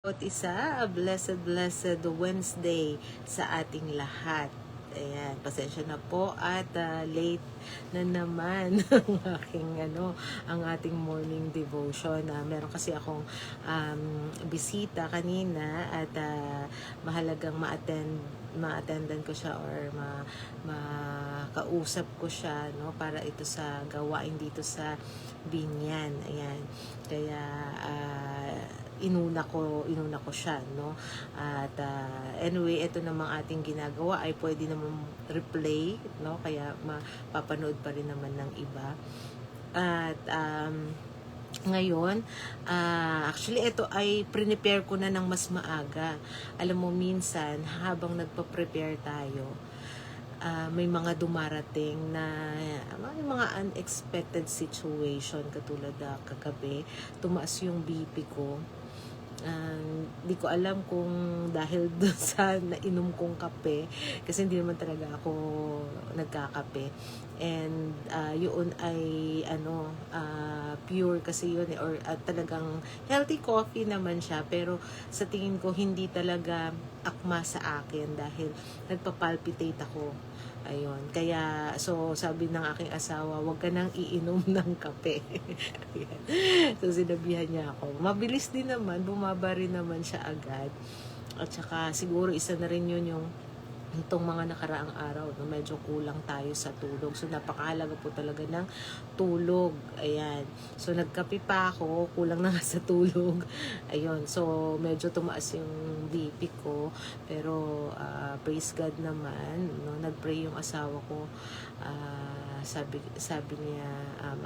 Bawat isa, a blessed Wednesday sa ating lahat. Ayan, pasensya na po at late na naman ang ating morning devotion. Meron kasi akong bisita kanina at mahalagang ma-attendan ko siya or makausap ko siya, no, para ito sa gawain dito sa Binyan. Ayan. Kaya inuna ko siya, no. At anyway, ito namang ating ginagawa ay pwede naman replay, no, kaya mapapanood pa rin naman ng iba. At ngayon, actually ito ay prepare ko na ng mas maaga. Alam mo, minsan habang nagpa-prepare tayo, may mga dumarating na may mga unexpected situation, katulad kagabi tumaas yung BP ko. Di ko alam kung dahil doon sa nainom kong kape, kasi hindi naman talaga ako nagkakape, and yun ay pure kasi yun, or talagang healthy coffee naman siya, pero sa tingin ko hindi talaga akma sa akin dahil nagpa-palpitate ako. Ayun. Kaya, so, sabi ng aking asawa, wag ka nang iinom ng kape. So, sinabihan niya ako. Mabilis din naman, bumaba rin naman siya agad. At saka, siguro isa na rin yun yung itong mga nakaraang araw, no, medyo kulang tayo sa tulog. So, napakahalaga po talaga ng tulog. Ayan. So, nagkape pa ako, kulang na nga sa tulog. Ayun. So, medyo tumaas yung BP ko. Pero, praise God naman, no, nagpray yung asawa ko. Sabi niya,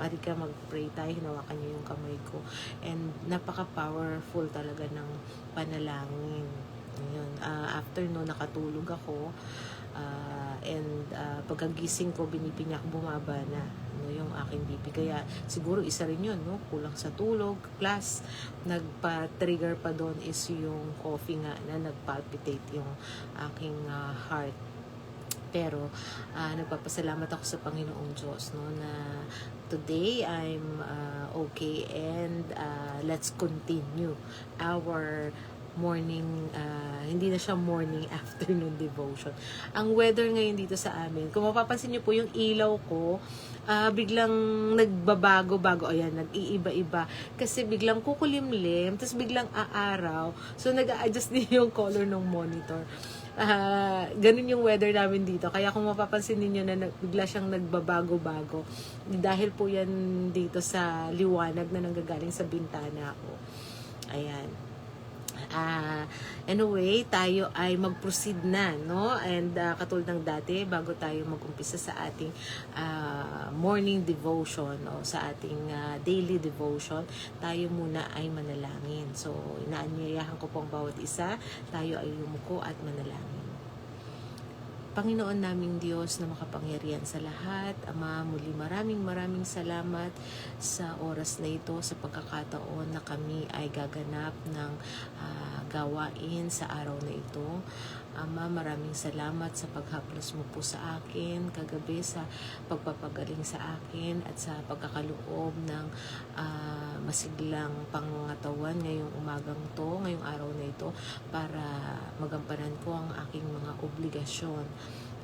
Arika, mag-pray tayo. Hinawakan niya yung kamay ko. And, napaka-powerful talaga ng panalangin. Ayun. After no, nakatulog ako, and pagkagising ko, binipinyak, bumaba na, no, yung aking BP. Kaya siguro isa rin yun, no, kulang sa tulog, plus nagpa-trigger pa doon is yung coffee nga na nagpalpitate yung aking heart. Pero nagpapasalamat ako sa Panginoong Diyos, no, na today I'm okay, and let's continue our morning, hindi na siya morning, afternoon devotion. Ang weather ngayon dito sa amin, kung mapapansin niyo po yung ilaw ko, biglang nagbabago-bago, ayan, nag-iiba-iba, kasi biglang kukulimlim, tapos biglang aaraw, so nag-a-adjust din yung color ng monitor. Ganun yung weather namin dito. Kaya kung mapapansin niyo na bigla siyang nagbabago-bago, dahil po yan dito sa liwanag na nanggagaling sa bintana ko. Ayan. Anyway, tayo ay mag-proceed na, no? And katulad ng dati, bago tayo mag-umpisa sa ating morning devotion o sa ating daily devotion, tayo muna ay manalangin. So, inaanyayahan ko pong bawat isa, tayo ay yumuko at manalangin. Panginoon naming Diyos na makapangyarihan sa lahat, Ama, muli maraming salamat sa oras na ito, sa pagkakataon na kami ay gaganap ng gawain sa araw na ito. Ama, maraming salamat sa paghaplos mo po sa akin kagabi, sa pagpapagaling sa akin at sa pagkakaloob ng masiglang pangangatawan ngayong umagang to, ngayong araw na ito, para magampanan ko ang aking mga obligasyon.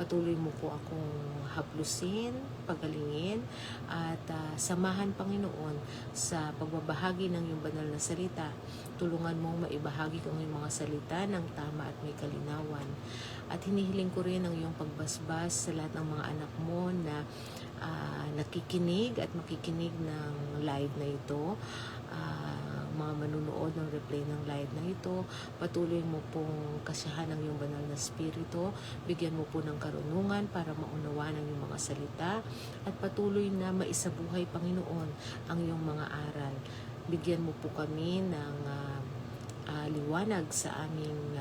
Patuloy mo po akong haplusin, pagalingin, at samahan, Panginoon, sa pagbabahagi ng iyong banal na salita. Tulungan mong maibahagi ko ang iyong mga salita ng tama at may kalinawan. At hinihiling ko rin ang iyong pagbasbas sa lahat ng mga anak mo na nakikinig at makikinig ng live na ito, mga manunood ng replay ng live na ito. Patuloy mo pong kasiyahan ng iyong banal na spirito, bigyan mo po ng karunungan para maunawaan ang iyong mga salita, at patuloy na maisabuhay, Panginoon, ang iyong mga aral. Bigyan mo po kami ng liwanag sa aming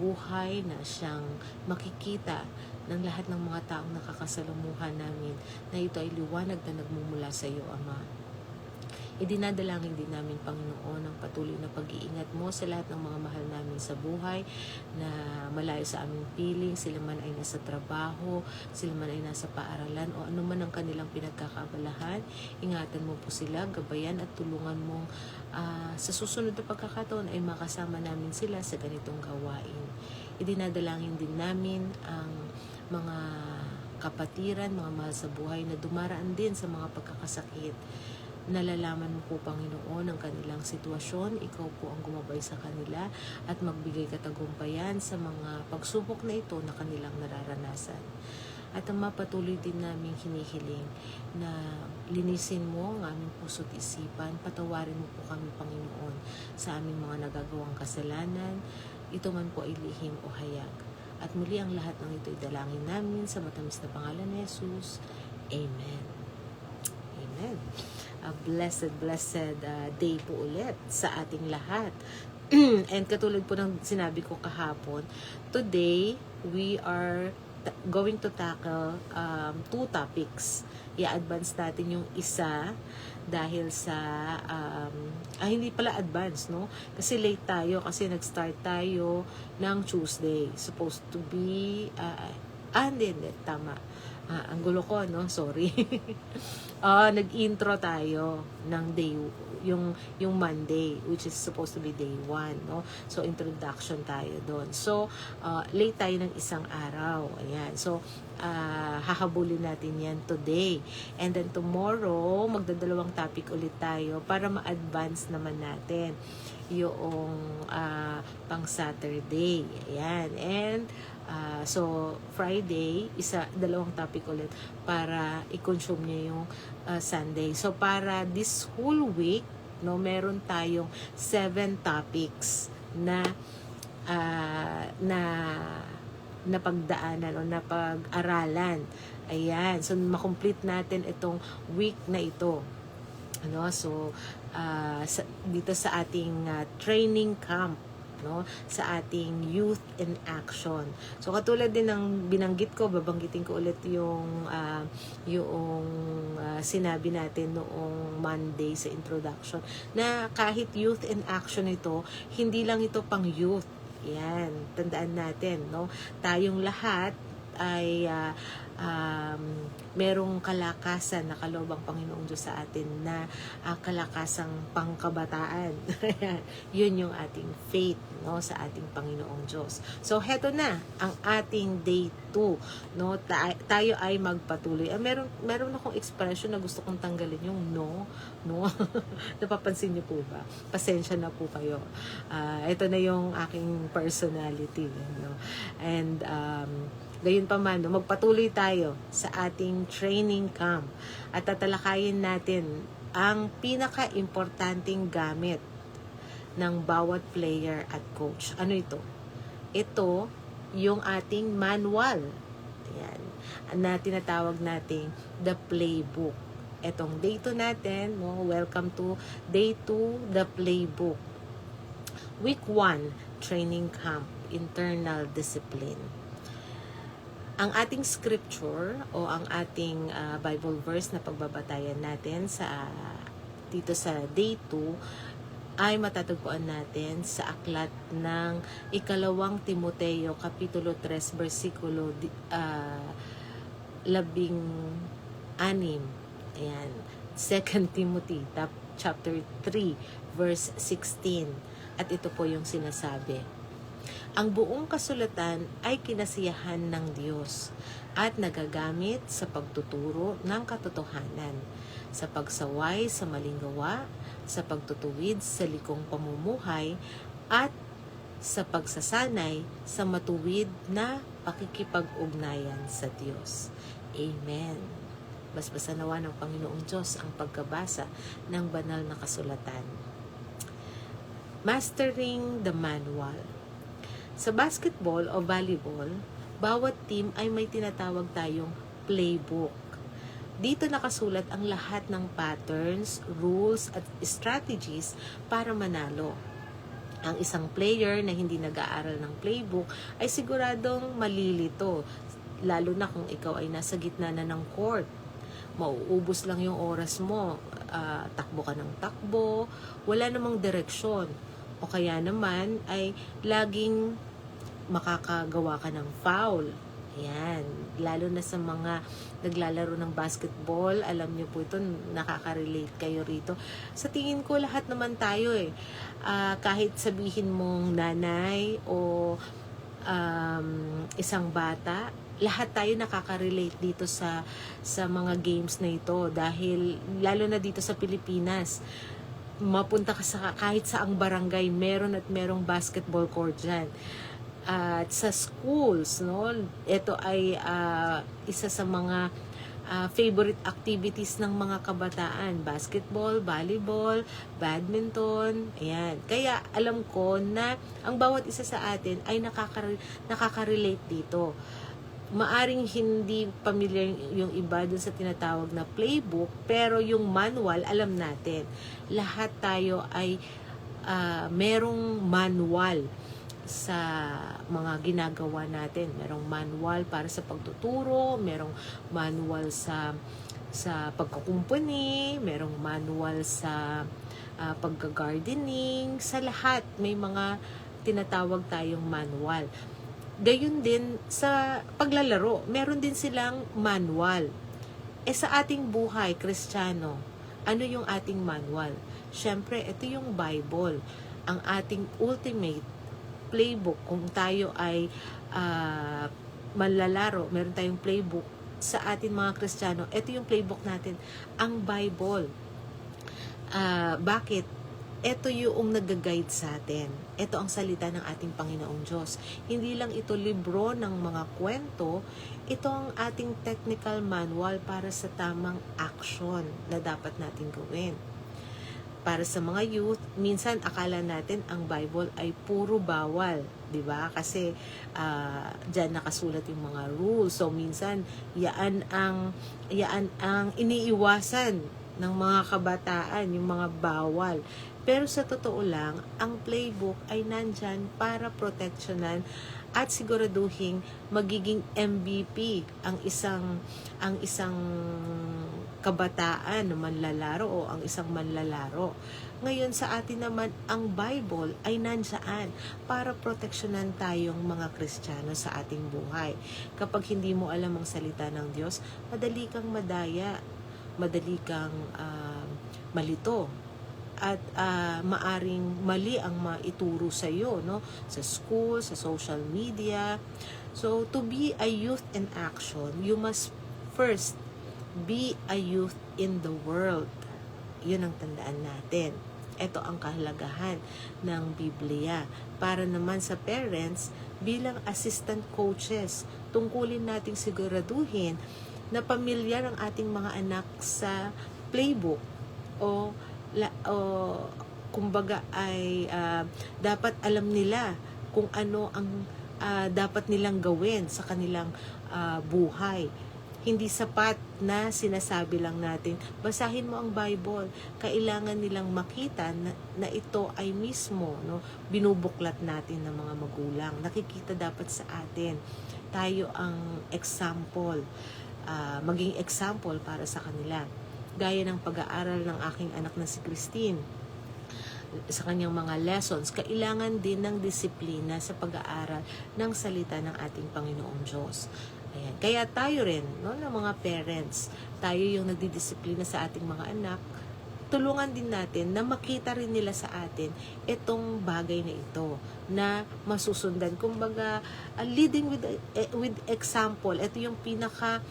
buhay, na siyang makikita ng lahat ng mga taong nakakasalamuhan namin, na ito ay liwanag na nagmumula sa iyo, Ama. Idinadalangin din namin, Panginoon, ang patuloy na pag-iingat mo sa lahat ng mga mahal namin sa buhay na malayo sa aming piling, sila man ay nasa trabaho, sila man ay nasa paaralan o anuman ang kanilang pinagkakaabalahan. Ingatan mo po sila, gabayan at tulungan mong sa susunod na pagkakataon ay makasama namin sila sa ganitong gawain. Idinadalangin din namin ang mga kapatiran, mga mahal sa buhay na dumaraan din sa mga pagkakasakit. Nalalaman mo po, Panginoon, ang kanilang sitwasyon. Ikaw po ang gumabay sa kanila at magbigay katagumpayan sa mga pagsubok na ito na kanilang nararanasan. At ang mapatuloy din namin hinihiling na linisin mo ang aming puso't isipan. Patawarin mo po kami, Panginoon, sa aming mga nagagawang kasalanan. Ito man po ay lihim o hayag. At muli ang lahat ng ito ay dalangin namin sa matamis na pangalan ni Jesus. Amen. Amen. A blessed day po ulit sa ating lahat. And katulad po ng sinabi ko kahapon, today we are going to tackle 2 topics. I-advance natin yung isa dahil sa hindi pala advance, no? Kasi late tayo kasi nag-start tayo ng Tuesday. Supposed to be hindi, tama. Ang gulo ko, no? Sorry. Nag-intro tayo ng day, yung Monday, which is supposed to be day 1, no? So, introduction tayo doon. So, late tayo ng isang araw. Ayan. So, hahabulin natin yan today. And then tomorrow, magdadalawang topic ulit tayo para ma-advance naman natin yung pang Saturday. Ayan. And so Friday, dalawang topic ulit para i-consume niya yung Sunday. So para this whole week, no, meron tayong 7 topics na napagdaanan o napag-aralan. Ayan. So makomplete natin itong week na ito. Ano? So dito sa ating training camp, no, sa ating Youth in Action. So katulad din ng binanggit ko, babanggitin ko ulit yung sinabi natin noong Monday sa introduction na kahit Youth in Action ito, hindi lang ito pang youth. Yan, tandaan natin, no? Tayong lahat ay merong kalakasan na kaloob ang Panginoong Diyos sa atin na kalakasang pangkabataan. Yun yung ating faith, no, sa ating Panginoong Diyos. So heto na ang ating day 2, no. Tayo ay magpatuloy. Meron akong expression na gusto kong tanggalin, yung no. Napapansin niyo po ba? Pasensya na po kayo. Ito na yung aking personality, no. And gayon pa man, magpatuloy tayo sa ating training camp at tatalakayin natin ang pinaka-importanting gamit ng bawat player at coach. Ano ito? Ito yung ating manual. Ayan, na tinatawag nating the playbook. Etong day 2 natin, no? Welcome to day 2, the playbook. Week 1, training camp, internal discipline. Ang ating scripture o ang ating Bible verse na pagbabatayan natin dito sa day 2 ay matatagpuan natin sa aklat ng 2 Timoteo Kapitulo 3 versikulo 16. Ayan. 2 Timothy chapter 3 verse 16. At ito po yung sinasabi: ang buong kasulatan ay kinasiyahan ng Diyos at nagagamit sa pagtuturo ng katotohanan, sa pagsaway sa maling gawa, sa pagtutuwid sa likong pamumuhay, at sa pagsasanay sa matuwid na pakikipag-ugnayan sa Diyos. Amen. Basbasa nawa ng Panginoong Diyos ang pagkabasa ng banal na kasulatan. Mastering the manual. Sa basketball o volleyball, bawat team ay may tinatawag tayong playbook. Dito nakasulat ang lahat ng patterns, rules at strategies para manalo. Ang isang player na hindi nag-aaral ng playbook ay siguradong malilito, lalo na kung ikaw ay nasa gitna na ng court. Mauubos lang yung oras mo. takbo ka ng takbo, wala namang direksyon. O kaya naman ay laging makakagawa ka ng foul. Ayan, lalo na sa mga naglalaro ng basketball, alam niyo po ito, nakaka-relate kayo rito. Sa tingin ko, lahat naman tayo kahit sabihin mong nanay o isang bata, lahat tayo nakaka-relate dito sa mga games na ito, dahil lalo na dito sa Pilipinas, mapunta ka sa kahit saang barangay, merong basketball court dyan. At sa schools, no, ito ay isa sa mga favorite activities ng mga kabataan: basketball, volleyball, badminton. Ayan. Kaya alam ko na ang bawat isa sa atin ay nakaka-relate dito. Maaring hindi familiar yung iba dun sa tinatawag na playbook, pero yung manual, alam natin. Lahat tayo ay merong manual sa mga ginagawa natin. Merong manual para sa pagtuturo, merong manual sa pagkukumpuni, merong manual sa pagga-gardening. Sa lahat may mga tinatawag tayong manual. Gayun din sa paglalaro, meron din silang manual. Sa ating buhay Kristiyano, ano yung ating manual? Siyempre, ito yung Bible, ang ating ultimate playbook. Kung tayo ay manlalaro, meron tayong playbook sa ating mga Kristiyano. Ito yung playbook natin, ang Bible. Bakit? Ito yung nag-guide sa atin. Ito ang salita ng ating Panginoong Diyos. Hindi lang ito libro ng mga kwento, ito ang ating technical manual para sa tamang action na dapat natin gawin. Para sa mga youth, minsan akala natin ang Bible ay puro bawal, 'di ba? Kasi diyan nakasulat yung mga rules. So minsan yaan ang iniiwasan ng mga kabataan, yung mga bawal. Pero sa totoo lang, ang playbook ay nandyan para proteksyonan at siguraduhin magiging MVP ang isang kabataan na manlalaro o ang isang manlalaro. Ngayon sa atin naman, ang Bible ay nandiyan para proteksyonan tayong mga Kristiyano sa ating buhay. Kapag hindi mo alam ang salita ng Diyos, madali kang madaya, madali kang malito, at maaring mali ang maituro sa iyo, no? Sa school, sa social media. So, to be a youth in action, you must first be a youth in the world. Yun ang tandaan natin. Ito ang kahalagahan ng Biblia. Para naman sa parents, bilang assistant coaches, tungkulin nating siguraduhin na pamilyar ang ating mga anak sa playbook o kumbaga ay dapat alam nila kung ano ang dapat nilang gawin sa kanilang buhay. Hindi sapat na sinasabi lang natin, basahin mo ang Bible. Kailangan nilang makita na ito ay mismo, no, binubuklat natin ng mga magulang. Nakikita dapat sa atin. Tayo ang example, maging example para sa kanila. Gaya ng pag-aaral ng aking anak na si Christine. Sa kanyang mga lessons, kailangan din ng disiplina sa pag-aaral ng salita ng ating Panginoong Diyos. Ayan. Kaya tayo rin, no, ng mga parents, tayo yung nagdidisiplina sa ating mga anak, tulungan din natin na makita rin nila sa atin itong bagay na ito na masusundan. Kumbaga, leading with example. Ito yung pinaka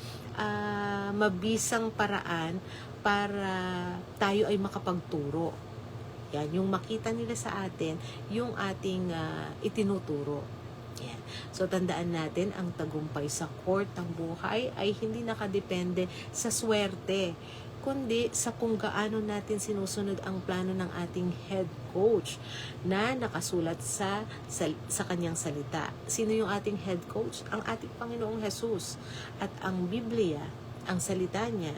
mabisang paraan para tayo ay makapagturo. Yan, yung makita nila sa atin, yung ating itinuturo. Yan. So, tandaan natin, ang tagumpay sa court ng buhay ay hindi nakadepende sa swerte, kundi sa kung gaano natin sinusunod ang plano ng ating head coach na nakasulat sa kanyang salita. Sino yung ating head coach? Ang ating Panginoong Jesus. At ang Biblia, ang salita niya,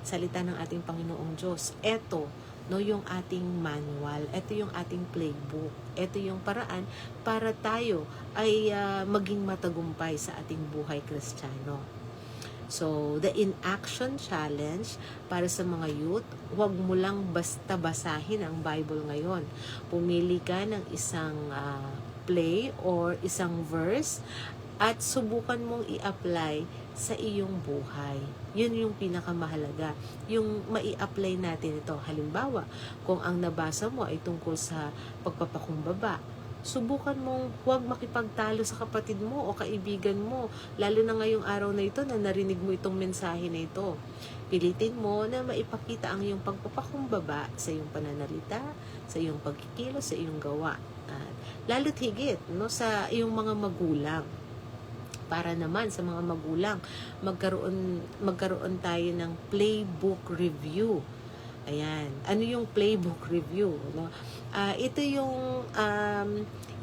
salita ng ating Panginoong Diyos. Ito, no, yung ating manual. Ito yung ating playbook. Ito yung paraan para tayo ay maging matagumpay sa ating buhay Kristiyano. So, the In-Action Challenge para sa mga youth, huwag mo lang basta basahin ang Bible ngayon. Pumili ka ng isang play or isang verse at subukan mong i-apply sa iyong buhay. Yun yung pinakamahalaga. Yung mai-apply natin ito. Halimbawa, kung ang nabasa mo ay tungkol sa pagpapakumbaba, subukan mong huwag makipagtalo sa kapatid mo o kaibigan mo, lalo na ngayong araw na ito na narinig mo itong mensahe na ito. Pilitin mo na maipakita ang iyong pagpapakumbaba sa iyong pananalita, sa iyong pagkikilos, sa iyong gawa. At lalo't higit sa iyong mga magulang. Para naman sa mga magulang, magkaroon tayo ng playbook review. Ayan. Ano yung playbook review? No? Ito yung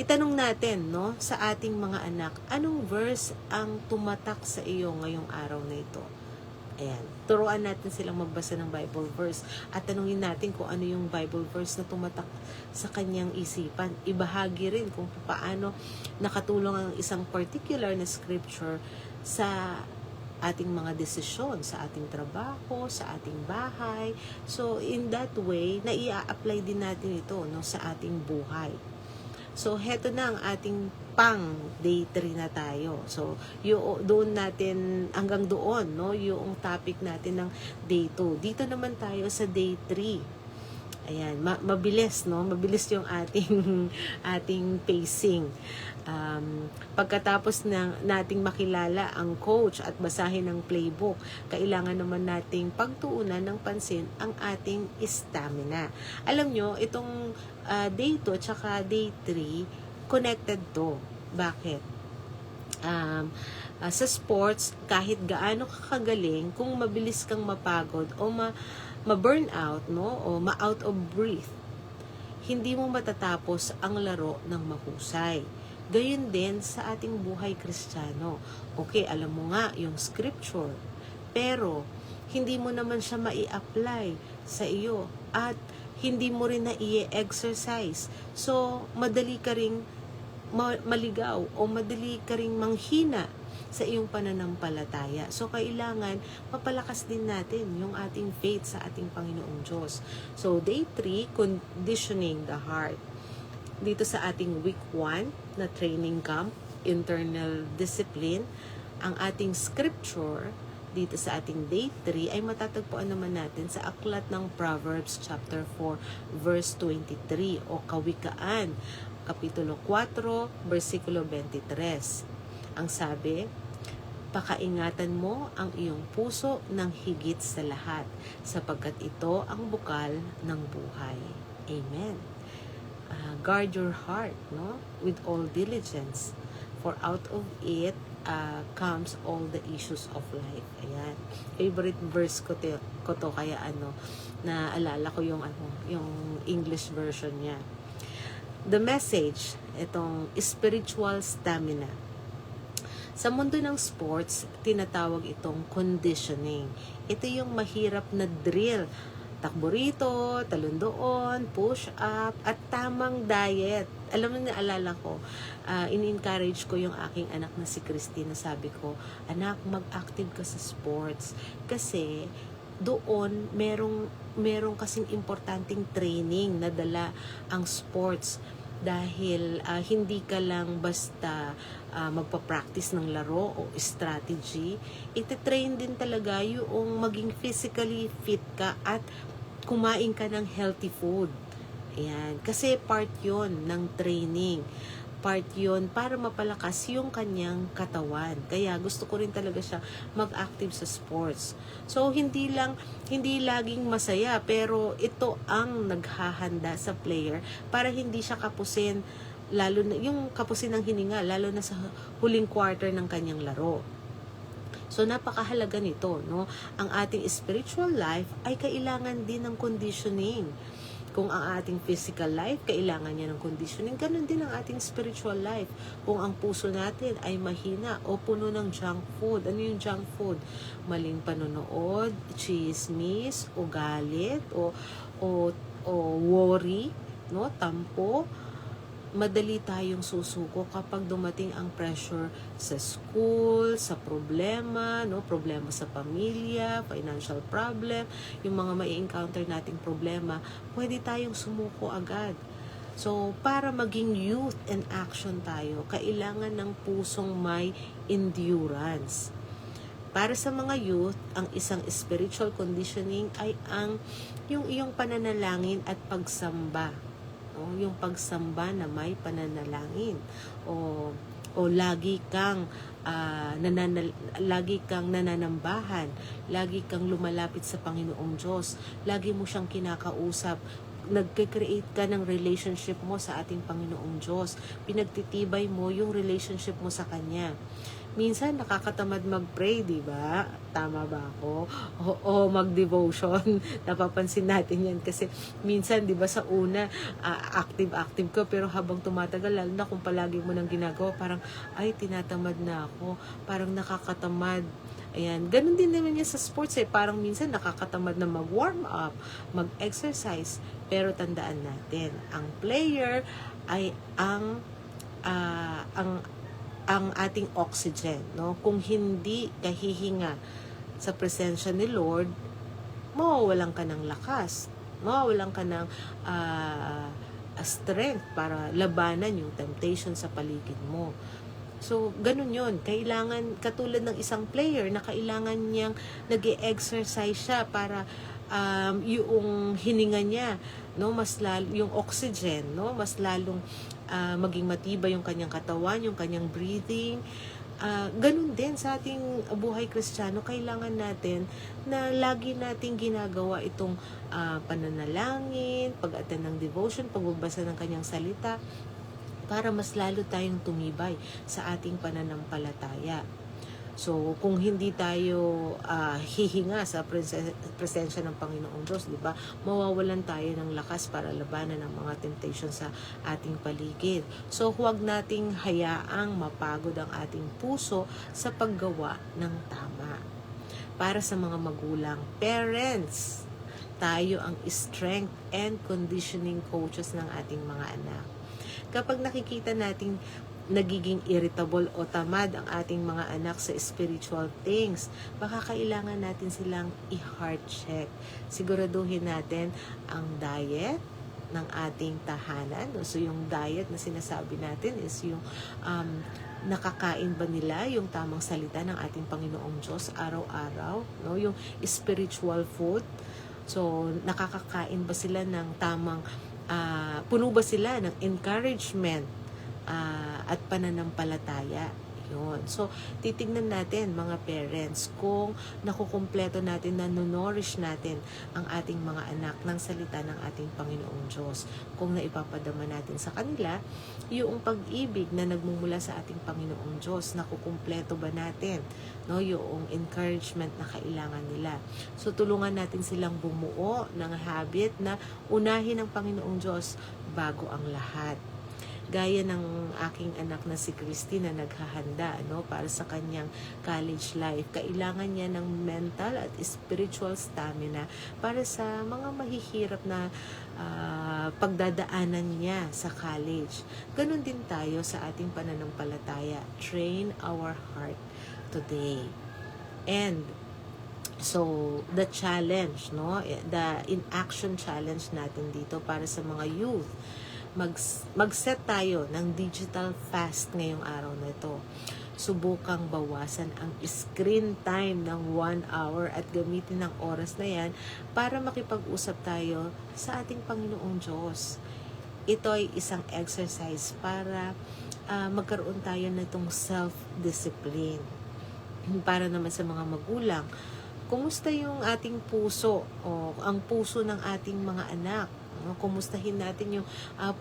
itanong natin sa ating mga anak, anong verse ang tumatak sa iyo ngayong araw na ito? Ayan. Turuan natin silang magbasa ng Bible verse at tanungin natin kung ano yung Bible verse na tumatak sa kanyang isipan. Ibahagi rin kung paano nakatulong ang isang particular na scripture sa ating mga desisyon, sa ating trabaho, sa ating bahay. So, in that way, naia-apply din natin ito sa ating buhay. So, heto na ang ating pang day 3 na tayo. So, doon natin, hanggang doon, yung topic natin ng day 2. Dito naman tayo sa day 3. Ayan, mabilis, Mabilis yung ating pacing. Pagkatapos nating makilala ang coach at basahin ang playbook, kailangan naman nating pagtuunan ng pansin ang ating stamina. Alam nyo, itong day 2 at saka day 3, connected to. Bakit? Sa sports, kahit gaano kakagaling, kung mabilis kang mapagod o ma-burn out, o ma-out of breath, hindi mo matatapos ang laro ng mahusay. Gayun din sa ating buhay Kristiyano. Okay, alam mo nga yung scripture, pero hindi mo naman siya mai-apply sa iyo at hindi mo rin na i-exercise. So, madali ka ring maligaw o madali ka ring manghina sa iyong pananampalataya. So, kailangan mapalakas din natin yung ating faith sa ating Panginoong Diyos. So, day 3, conditioning the heart. Dito sa ating week 1 na training camp, internal discipline, ang ating scripture dito sa ating day 3 ay matatagpuan naman natin sa aklat ng Proverbs chapter 4 verse 23 o Kawikaan kapitulo 4 versikulo 23. Ang sabi, pakaingatan mo ang iyong puso ng higit sa lahat sapagkat ito ang bukal ng buhay. Amen. Guard your heart, with all diligence, for out of it comes all the issues of life. Ayan. Favorite verse ko to kaya naalala ko yung English version niya. The Message, itong spiritual stamina. Sa mundo ng sports, tinatawag itong conditioning. Ito yung mahirap na drill. Takbo rito, talon doon, push up, at tamang diet. Alam mo, naalala ko, in-encourage ko yung aking anak na si Christine, sabi ko, anak, mag-active ka sa sports. Kasi, doon, merong kasing importanteng training na dala ang sports. Dahil hindi ka lang basta magpa-practice ng laro o strategy, iti-train din talaga yung maging physically fit ka at kumain ka ng healthy food. Ayan. Kasi part yon ng training. Part yon para mapalakas yung kanyang katawan. Kaya gusto ko rin talaga siya mag-active sa sports. So, hindi laging masaya, pero ito ang naghahanda sa player para hindi siya kapusin, lalo na yung kapusin ng hininga, lalo na sa huling quarter ng kanyang laro. So, napakahalaga nito, Ang ating spiritual life ay kailangan din ng conditioning. Kung ang ating physical life, kailangan niya ng conditioning, ganun din ang ating spiritual life. Kung ang puso natin ay mahina o puno ng junk food. Ano yung junk food? Maling panonood, chismis, o galit, o worry, tampo. madali tayong susuko kapag dumating ang pressure sa school, sa problema, no? Problema sa pamilya, financial problem, yung mga mai-encounter nating problema, pwede tayong sumuko agad. So, para maging youth in action tayo, kailangan ng pusong may endurance. Para sa mga youth, ang isang spiritual conditioning ay yung iyong pananalangin at pagsamba. No? Yung pagsamba na may pananalangin. O lagi kang lagi kang nananambahan, lagi kang lumalapit sa Panginoong Diyos, lagi mo siyang kinakausap, nagke-create ka ng relationship mo sa ating Panginoong Diyos. Pinagtitibay mo yung relationship mo sa Kanya. Minsan nakakatamad mag-pray, di ba? Tama ba ako? O mag-devotion. Napapansin natin yan kasi minsan, di ba, sa una, active ko, pero habang tumatagal, lalo na kung palagi mo nang ginagawa, parang, ay, tinatamad na ako. Parang nakakatamad. Ayan, ganun din naman yan sa sports Parang minsan nakakatamad na mag-warm up, mag-exercise. Pero tandaan natin, ang player ay ang ating oxygen, no? Kung hindi kahihinga sa presensya ni Lord, mawawalan ka ng lakas, mawawalan ka ng strength para labanan yung temptation sa paligid mo. So, ganun yun. Kailangan, katulad ng isang player na kailangan niyang nag-e-exercise siya para yung hininga niya, no, mas lalo, yung oxygen, no, mas lalong maging matibay yung kanyang katawan, yung kanyang breathing. Ganun din sa ating buhay Kristiyano, kailangan natin na lagi nating ginagawa itong pananalangin, pag-attend ng devotion, pagbabasa ng kanyang salita, para mas lalo tayong tumibay sa ating pananampalataya. So, kung hindi tayo hihinga sa presensya ng Panginoong Diyos, di ba, mawawalan tayo ng lakas para labanan ang mga temptation sa ating paligid. So, huwag nating hayaang mapagod ang ating puso sa paggawa ng tama. Para sa mga magulang, parents, tayo ang strength and conditioning coaches ng ating mga anak. Kapag nakikita nating nagiging irritable o tamad ang ating mga anak sa spiritual things, baka kailangan natin silang i-heart check. Siguraduhin natin ang diet ng ating tahanan. So, yung diet na sinasabi natin is yung nakakain ba nila yung tamang salita ng ating Panginoong Diyos araw-araw, no? Yung spiritual food. So, nakakakain ba sila ng tamang puno ba sila ng encouragement at pananampalataya? Yun. So, titignan natin mga parents kung nakukumpleto natin, nanonourish natin ang ating mga anak ng salita ng ating Panginoong Diyos. Kung naipapadama natin sa kanila yung pag-ibig na nagmumula sa ating Panginoong Diyos, nakukumpleto ba natin, no, yung encouragement na kailangan nila. So, tulungan natin silang bumuo ng habit na unahin ang Panginoong Diyos bago ang lahat. Gaya ng aking anak na si Christy na naghahanda, no, para sa kanyang college life. Kailangan niya ng mental at spiritual stamina para sa mga mahihirap na pagdadaanan niya sa college. Ganon din tayo sa ating pananampalataya. Train our heart today. And so, the challenge, no, the in-action challenge natin dito para sa mga youth, mag-set tayo ng digital fast ngayong araw na ito. Subukang bawasan ang screen time ng 1 hour at gamitin ang oras na yan para makipag-usap tayo sa ating Panginoong Diyos. Ito ay isang exercise para magkaroon tayo nitong self-discipline. Para naman sa mga magulang, kumusta yung ating puso o ang puso ng ating mga anak? Kumustahin natin yung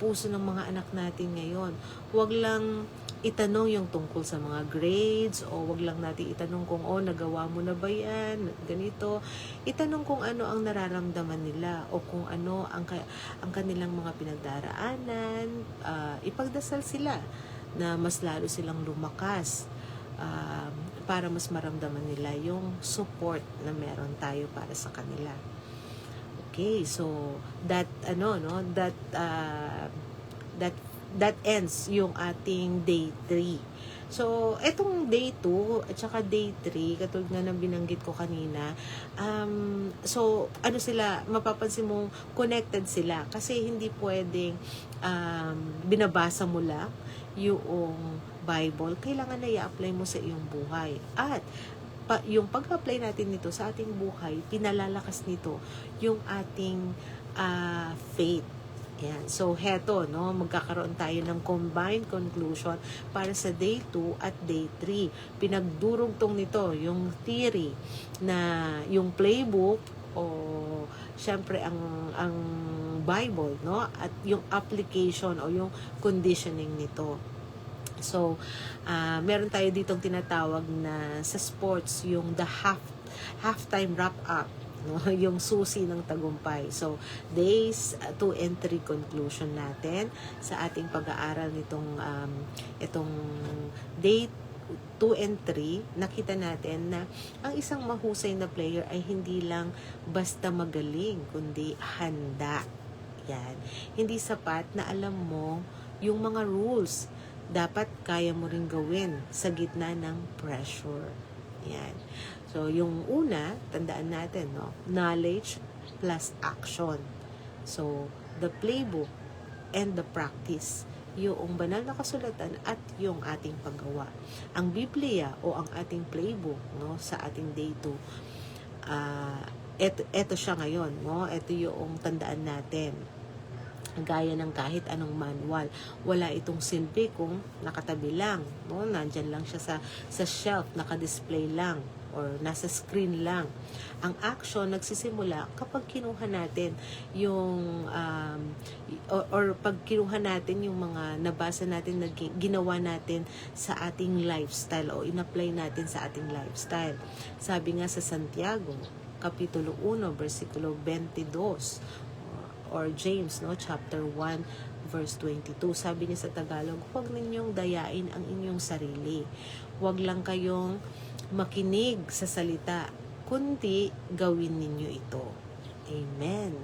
puso ng mga anak natin ngayon. Huwag lang itanong yung tungkol sa mga grades o huwag lang natin itanong kung nagawa mo na ba yan, ganito. Itanong kung ano ang nararamdaman nila o kung ano ang kanilang mga pinagdaraanan. Ipagdasal sila na mas lalo silang lumakas para mas maramdaman nila yung support na meron tayo para sa kanila. Okay, so that that ends yung ating day 3. So, etong day 2 at saka day 3, katulad nga ng binanggit ko kanina, so, ano sila, mapapansin mong connected sila kasi hindi pwedeng binabasa mo lang yung Bible, kailangan na i-apply mo sa iyong buhay. At yung pag-apply natin nito sa ating buhay, pinalalakas nito yung ating faith. Yan. So, heto, no, magkakaroon tayo ng combined conclusion para sa day 2 at day 3. Pinagdurugtong nito yung theory na yung playbook o syempre ang Bible, no, at yung application o yung conditioning nito. So, meron tayo ditong tinatawag na sa sports yung the halftime wrap-up, no? Yung susi ng tagumpay. So, days 2 and 3 conclusion natin sa ating pag-aaral nitong itong day 2 and 3, nakita natin na ang isang mahusay na player ay hindi lang basta magaling, kundi handa. Yan. Hindi sapat na alam mo yung mga rules. Dapat kaya mo rin gawin sa gitna ng pressure. Yan. So, yung una, tandaan natin, no? Knowledge plus action. So, the playbook and the practice. Yung banal na kasulatan at yung ating paggawa. Ang Biblia o ang ating playbook, no, sa ating day 2, eto siya ngayon, no? Ito yung tandaan natin. Gaya ng kahit anong manual, wala itong silbi kung nakatabi lang, no? Nandyan lang siya sa shelf, naka-display lang or nasa screen lang. Ang action nagsisimula kapag kinuha natin yung or pag kinuha natin yung mga nabasa natin na ginawa natin sa ating lifestyle o in-apply natin sa ating lifestyle. Sabi nga sa Santiago Kapitulo 1 versikulo 22 or James, no, chapter 1 verse 22, sabi niya sa Tagalog, huwag ninyong dayain ang inyong sarili. Huwag lang kayong makinig sa salita, kundi gawin ninyo ito. Amen.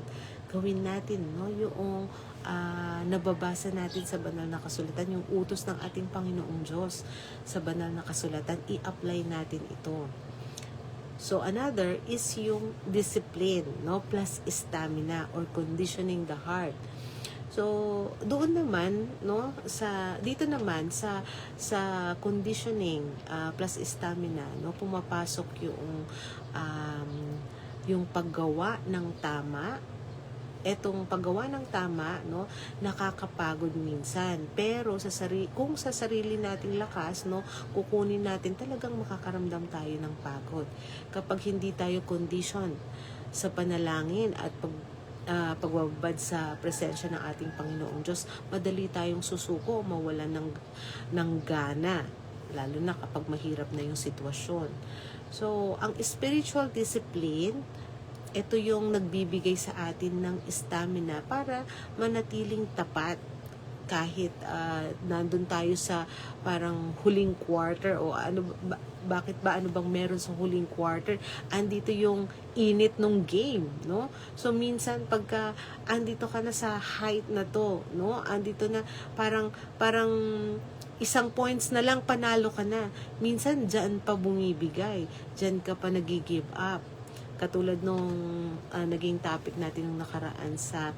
Gawin natin, no, yung nababasa natin sa banal na kasulatan, yung utos ng ating Panginoong Diyos sa banal na kasulatan, i-apply natin ito. So, another is yung discipline, no, plus stamina or conditioning the heart. So, doon naman, no, dito naman sa conditioning plus stamina, no, pumapasok yung paggawa ng tama. Etong paggawa ng tama, no, nakakapagod minsan. Pero kung sa sarili nating lakas, no, kukunin natin, talagang makakaramdam tayo ng pagod. Kapag hindi tayo condition sa panalangin at pagbabad sa presensya ng ating Panginoong Diyos, madali tayong susuko, mawalan ng gana, lalo na kapag mahirap na yung sitwasyon. So, ang spiritual discipline, ito yung nagbibigay sa atin ng stamina para manatiling tapat kahit nandun tayo sa parang huling quarter o bakit ba ano bang meron sa huling quarter, andito yung init ng game, no? So minsan pagka andito ka na sa height na to, no, andito na parang isang points na lang panalo ka na, minsan dyan pa bumibigay, dyan ka pa nag-give up. Katulad nung naging topic natin nung nakaraan sa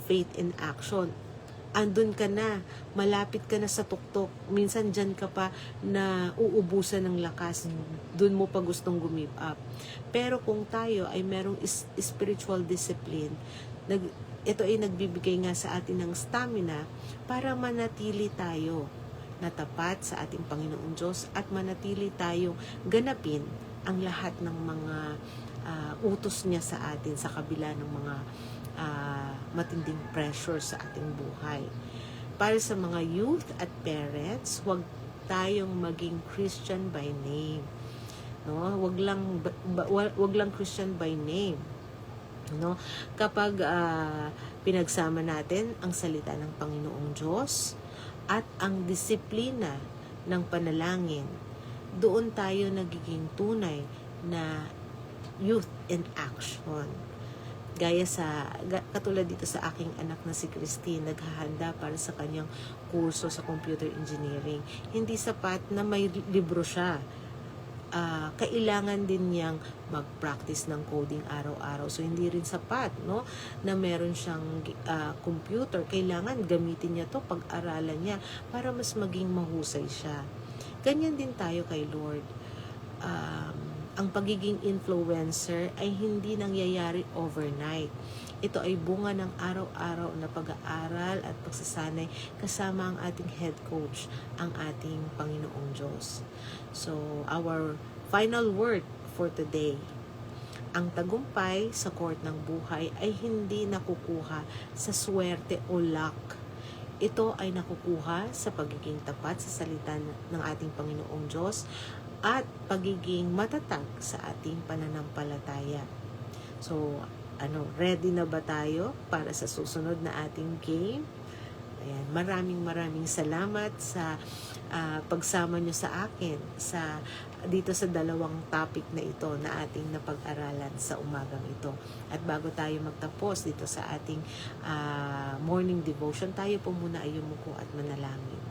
faith in action. Andun ka na, malapit ka na sa tuktok. Minsan dyan ka pa na uubusan ng lakas. Dun mo pa gustong give up. Pero kung tayo ay merong spiritual discipline, ito ay nagbibigay nga sa atin ng stamina para manatili tayo na tapat sa ating Panginoong Diyos at manatili tayong ganapin ang lahat ng mga utos niya sa atin sa kabila ng mga matinding pressure sa ating buhay. Para sa mga youth at parents, huwag tayong maging Christian by name. No? Huwag lang Christian by name. No? Kapag pinagsama natin ang salita ng Panginoong Diyos at ang disiplina ng panalangin, doon tayo nagiging tunay na youth in action. Katulad dito sa aking anak na si Christine, naghahanda para sa kanyang kurso sa computer engineering. Hindi sapat na may libro siya. Kailangan din niyang mag-practice ng coding araw-araw. So, hindi rin sapat, no, na meron siyang computer. Kailangan gamitin niya to, pag-aralan niya, para mas maging mahusay siya. Ganyan din tayo kay Lord. Ang pagiging influencer ay hindi nangyayari overnight. Ito ay bunga ng araw-araw na pag-aaral at pagsasanay kasama ang ating head coach, ang ating Panginoong Diyos. So, our final word for today, ang tagumpay sa court ng buhay ay hindi nakukuha sa swerte o luck. Ito ay nakukuha sa pagiging tapat sa salita ng ating Panginoong Diyos at pagiging matatag sa ating pananampalataya. So, ready na ba tayo para sa susunod na ating game? Ayan, maraming salamat sa pagsama nyo sa akin dito sa dalawang topic na ito na ating napag-aralan sa umagang ito. At bago tayo magtapos dito sa ating morning devotion, tayo po muna ay yumuko at manalangin.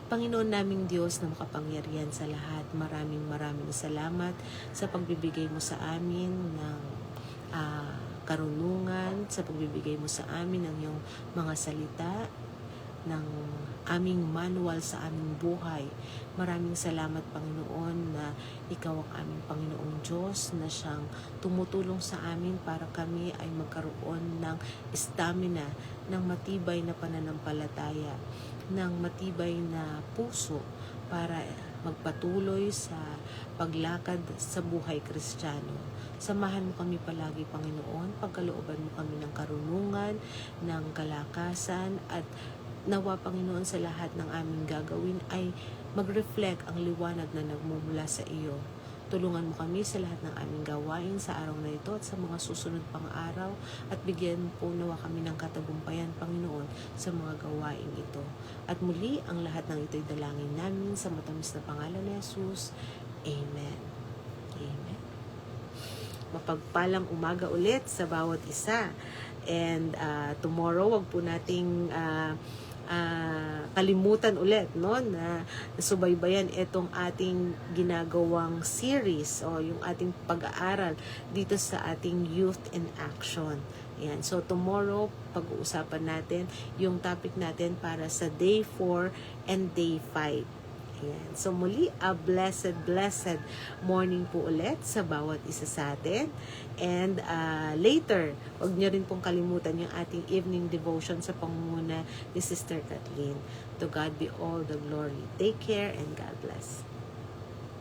Panginoon naming Diyos na makapangyarihan sa lahat, maraming salamat sa pagbibigay mo sa amin ng karunungan, sa pagbibigay mo sa amin ng iyong mga salita, ng aming manual sa aming buhay. Maraming salamat, Panginoon, na Ikaw ang aming Panginoong Diyos na siyang tumutulong sa amin para kami ay magkaroon ng stamina, ng matibay na pananampalataya, ng matibay na puso para magpatuloy sa paglakad sa buhay Kristiyano. Samahan mo kami palagi, Panginoon, pagkalooban mo kami ng karunungan, ng kalakasan, at nawa, Panginoon, sa lahat ng aming gagawin ay mag-reflect ang liwanag na nagmumula sa iyo. Tulungan mo kami sa lahat ng aming gawain sa araw na ito at sa mga susunod pang araw, at bigyan po nawa kami ng katagumpayan, Panginoon, sa mga gawain ito. At muli, ang lahat ng ito'y dalangin namin sa matamis na pangalan ni Jesus. Amen. Amen. Mapagpalang umaga ulit sa bawat isa. And tomorrow, wag po nating kalimutan ulit, no, na subaybayan itong ating ginagawang series o yung ating pag-aaral dito sa ating Youth in Action. Ayan. So tomorrow, pag-uusapan natin yung topic natin para sa Day 4 and Day 5. Ayan. So muli, a blessed morning po ulit sa bawat isa sa atin. And later, huwag nyo rin pong kalimutan yung ating evening devotion sa pangunguna ni Sister Kathleen. To God be all the glory. Take care and God bless.